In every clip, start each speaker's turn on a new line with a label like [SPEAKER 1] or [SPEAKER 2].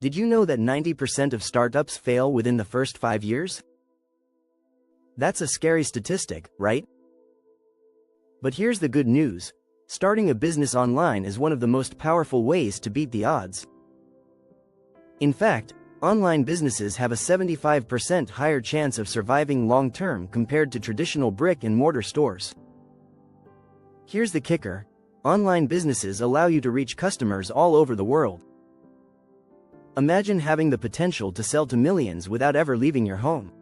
[SPEAKER 1] Did you know that 90% of startups fail within the first 5 years? That's a scary statistic, right? But here's the good news. Starting a business online is one of the most powerful ways to beat the odds. In fact, online businesses have a 75% higher chance of surviving long-term compared to traditional brick-and-mortar stores. Here's the kicker. Online businesses allow you to reach customers all over the world. Imagine having the potential to sell to millions without ever leaving your home.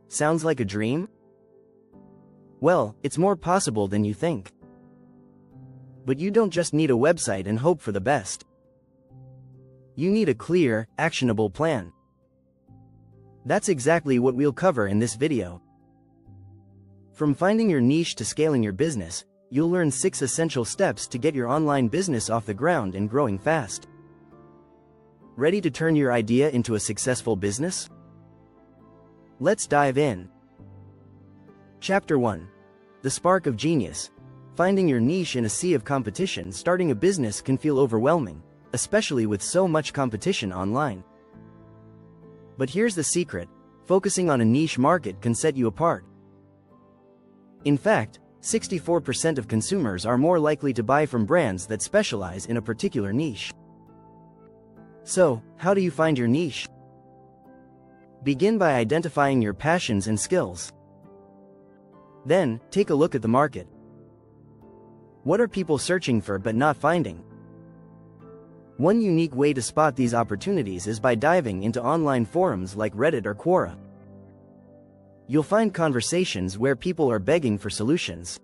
[SPEAKER 1] Sounds like a dream? Well, it's more possible than you think. But you don't just need a website and hope for the best. You need a clear, actionable plan. That's exactly what we'll cover in this video. From finding your niche to scaling your business, you'll learn 6 essential steps to get your online business off the ground and growing fast. Ready to turn your idea into a successful business? Let's dive in. Chapter 1. The Spark of Genius. Finding your niche in a sea of competition. Starting a business can feel overwhelming, especially with so much competition online. But here's the secret. Focusing on a niche market can set you apart. In fact, 64% of consumers are more likely to buy from brands that specialize in a particular niche. So, how do you find your niche? Begin by identifying your passions and skills. Then, take a look at the market. What are people searching for but not finding? One unique way to spot these opportunities is by diving into online forums like Reddit or Quora. You'll find conversations where people are begging for solutions.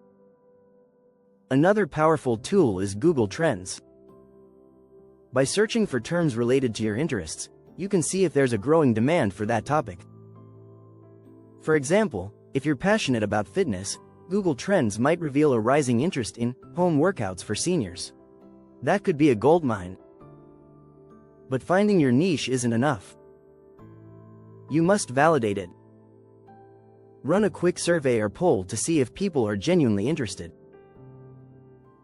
[SPEAKER 1] Another powerful tool is Google Trends. By searching for terms related to your interests, you can see if there's a growing demand for that topic. For example, if you're passionate about fitness, Google Trends might reveal a rising interest in home workouts for seniors. That could be a goldmine. But finding your niche isn't enough. You must validate it. Run a quick survey or poll to see if people are genuinely interested.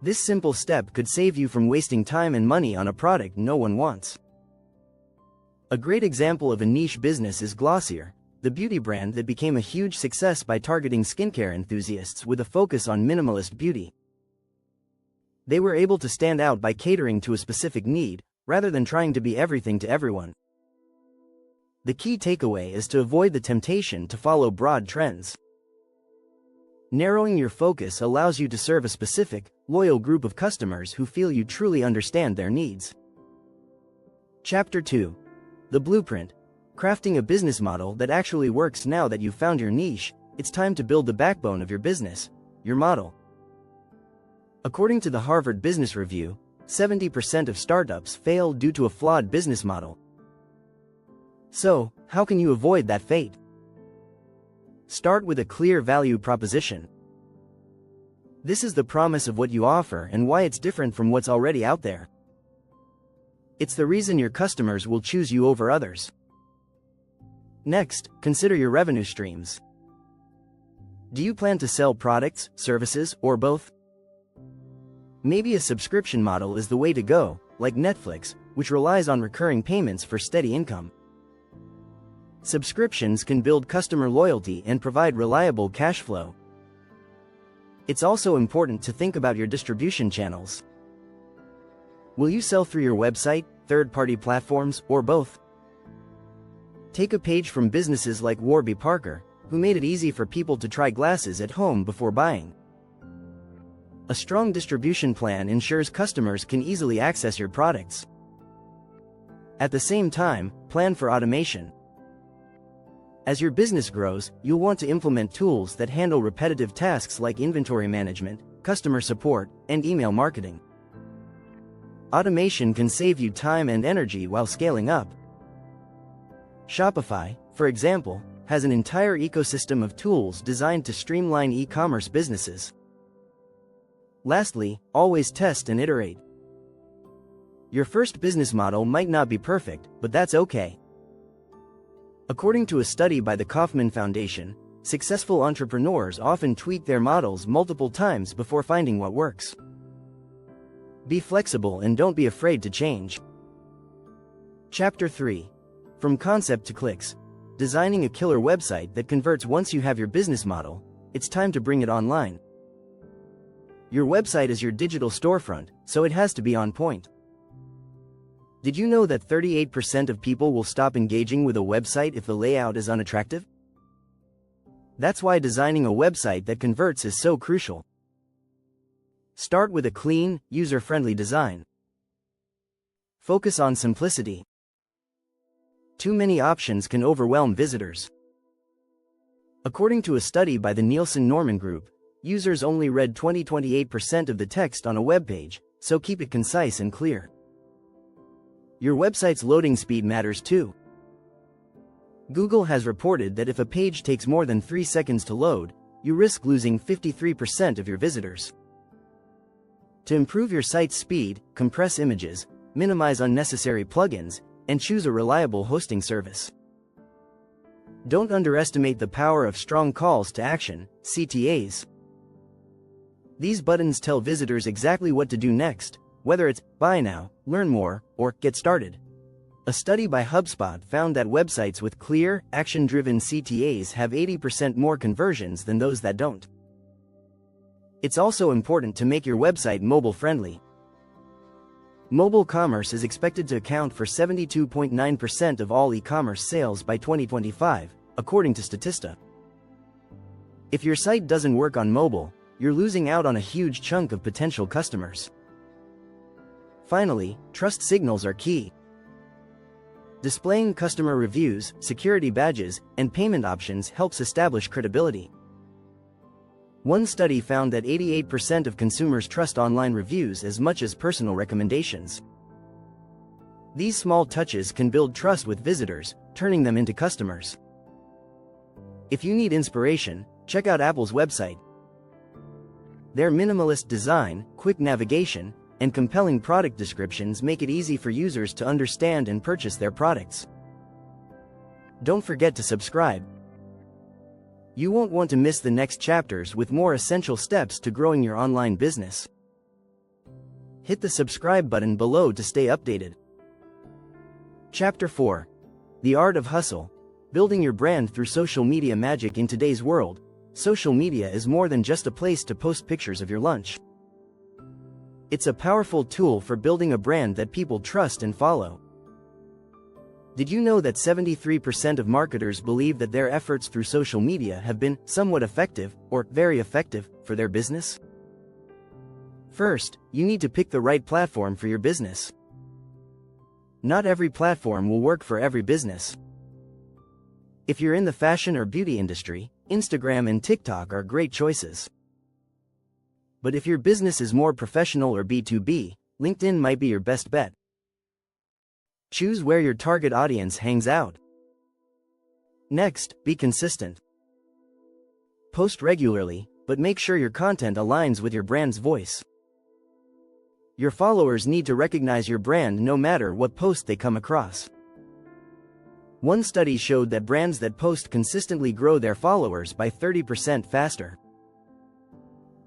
[SPEAKER 1] This simple step could save you from wasting time and money on a product no one wants. A great example of a niche business is Glossier, the beauty brand that became a huge success by targeting skincare enthusiasts with a focus on minimalist beauty. They were able to stand out by catering to a specific need, rather than trying to be everything to everyone. The key takeaway is to avoid the temptation to follow broad trends. Narrowing your focus allows you to serve a specific, loyal group of customers who feel you truly understand their needs. Chapter 2. The Blueprint. Crafting a business model that actually works. Now that you've found your niche, it's time to build the backbone of your business, your model. According to the Harvard Business Review, 70% of startups fail due to a flawed business model. So, how can you avoid that fate? Start with a clear value proposition. This is the promise of what you offer and why it's different from what's already out there. It's the reason your customers will choose you over others. Next, consider your revenue streams. Do you plan to sell products, services, or both? Maybe a subscription model is the way to go, like Netflix, which relies on recurring payments for steady income. Subscriptions can build customer loyalty and provide reliable cash flow. It's also important to think about your distribution channels. Will you sell through your website, third-party platforms, or both? Take a page from businesses like Warby Parker, who made it easy for people to try glasses at home before buying. A strong distribution plan ensures customers can easily access your products. At the same time, plan for automation. As your business grows, you'll want to implement tools that handle repetitive tasks like inventory management, customer support, and email marketing. Automation can save you time and energy while scaling up. Shopify, for example, has an entire ecosystem of tools designed to streamline e-commerce businesses. Lastly, always test and iterate. Your first business model might not be perfect, but that's okay. According to a study by the Kauffman Foundation, successful entrepreneurs often tweak their models multiple times before finding what works. Be flexible and don't be afraid to change. Chapter 3. From Concept to Clicks. Designing a killer website that converts. Once you have your business model, it's time to bring it online. Your website is your digital storefront, so it has to be on point. Did you know that 38% of people will stop engaging with a website if the layout is unattractive? That's why designing a website that converts is so crucial. Start with a clean, user-friendly design. Focus on simplicity. Too many options can overwhelm visitors. According to a study by the Nielsen-Norman Group, users only read 28% of the text on a web page, so keep it concise and clear. Your website's loading speed matters too. Google has reported that if a page takes more than 3 seconds to load, you risk losing 53% of your visitors. To improve your site's speed, compress images, minimize unnecessary plugins, and choose a reliable hosting service. Don't underestimate the power of strong calls to action, CTAs. These buttons tell visitors exactly what to do next, whether it's buy now, learn more, or get started. A study by HubSpot found that websites with clear, action-driven CTAs have 80% more conversions than those that don't. It's also important to make your website mobile-friendly. Mobile commerce is expected to account for 72.9% of all e-commerce sales by 2025, according to Statista. If your site doesn't work on mobile, you're losing out on a huge chunk of potential customers. Finally, trust signals are key. Displaying customer reviews, security badges, and payment options helps establish credibility. One study found that 88% of consumers trust online reviews as much as personal recommendations. These small touches can build trust with visitors, turning them into customers. If you need inspiration, check out Apple's website. Their minimalist design, quick navigation, and compelling product descriptions make it easy for users to understand and purchase their products. Don't forget to subscribe. You won't want to miss the next chapters with more essential steps to growing your online business. Hit the subscribe button below to stay updated. Chapter 4. The Art of Hustle. Building your brand through social media magic. In today's world, social media is more than just a place to post pictures of your lunch. It's a powerful tool for building a brand that people trust and follow. Did you know that 73% of marketers believe that their efforts through social media have been somewhat effective or very effective for their business? First, you need to pick the right platform for your business. Not every platform will work for every business. If you're in the fashion or beauty industry, Instagram and TikTok are great choices. But if your business is more professional or B2B, LinkedIn might be your best bet. Choose where your target audience hangs out. Next, be consistent. Post regularly, but make sure your content aligns with your brand's voice. Your followers need to recognize your brand no matter what post they come across. One study showed that brands that post consistently grow their followers by 30% faster.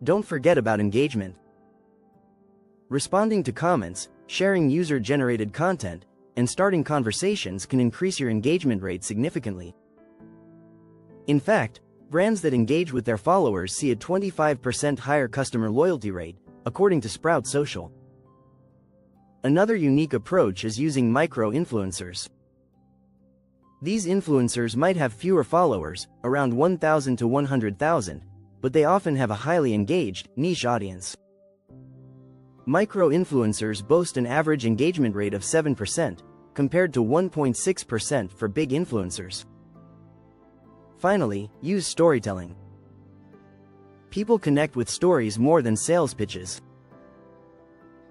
[SPEAKER 1] Don't forget about engagement. Responding to comments, sharing user-generated content, and starting conversations can increase your engagement rate significantly. In fact, brands that engage with their followers see a 25% higher customer loyalty rate, according to Sprout Social. Another unique approach is using micro-influencers. These influencers might have fewer followers, around 1,000 to 100,000, but they often have a highly engaged, niche audience. Micro-influencers boast an average engagement rate of 7%, compared to 1.6% for big influencers. Finally, use storytelling. People connect with stories more than sales pitches.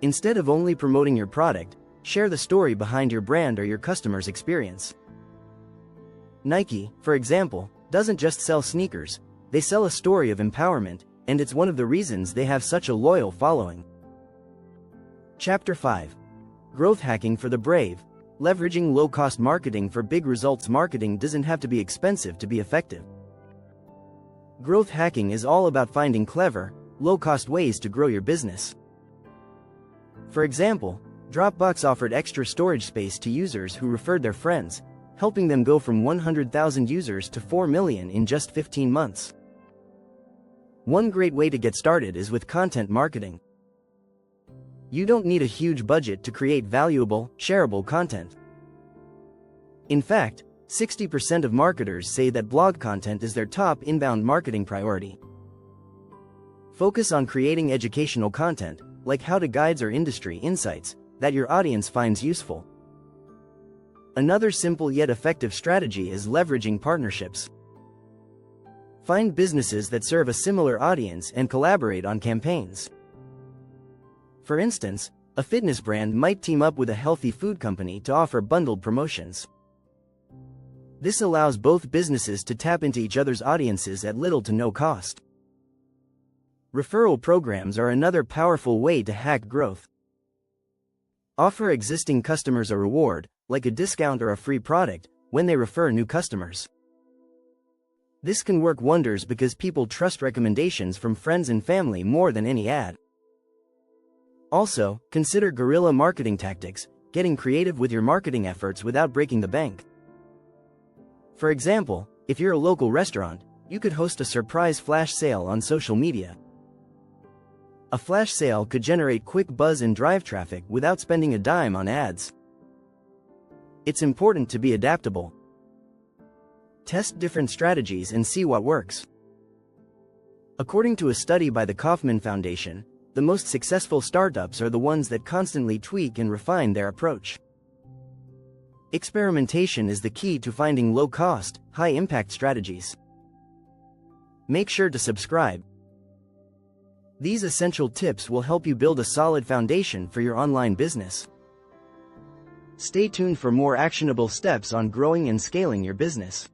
[SPEAKER 1] Instead of only promoting your product, share the story behind your brand or your customer's experience. Nike, for example, doesn't just sell sneakers, they sell a story of empowerment, and it's one of the reasons they have such a loyal following. Chapter 5. Growth Hacking for the Brave. Leveraging low-cost marketing for big results. Marketing doesn't have to be expensive to be effective. Growth hacking is all about finding clever, low-cost ways to grow your business. For example, Dropbox offered extra storage space to users who referred their friends, helping them go from 100,000 users to 4 million in just 15 months. One great way to get started is with content marketing. You don't need a huge budget to create valuable, shareable content. In fact, 60% of marketers say that blog content is their top inbound marketing priority. Focus on creating educational content, like how-to guides or industry insights, that your audience finds useful. Another simple yet effective strategy is leveraging partnerships. Find businesses that serve a similar audience and collaborate on campaigns. For instance, a fitness brand might team up with a healthy food company to offer bundled promotions. This allows both businesses to tap into each other's audiences at little to no cost. Referral programs are another powerful way to hack growth. Offer existing customers a reward, like a discount or a free product, when they refer new customers. This can work wonders because people trust recommendations from friends and family more than any ad. Also, consider guerrilla marketing tactics, getting creative with your marketing efforts without breaking the bank. For example, if you're a local restaurant, you could host a surprise flash sale on social media. A flash sale could generate quick buzz and drive traffic without spending a dime on ads. It's important to be adaptable. Test different strategies and see what works. According to a study by the Kauffman Foundation, the most successful startups are the ones that constantly tweak and refine their approach. Experimentation is the key to finding low-cost, high-impact strategies. Make sure to subscribe. These essential tips will help you build a solid foundation for your online business. Stay tuned for more actionable steps on growing and scaling your business.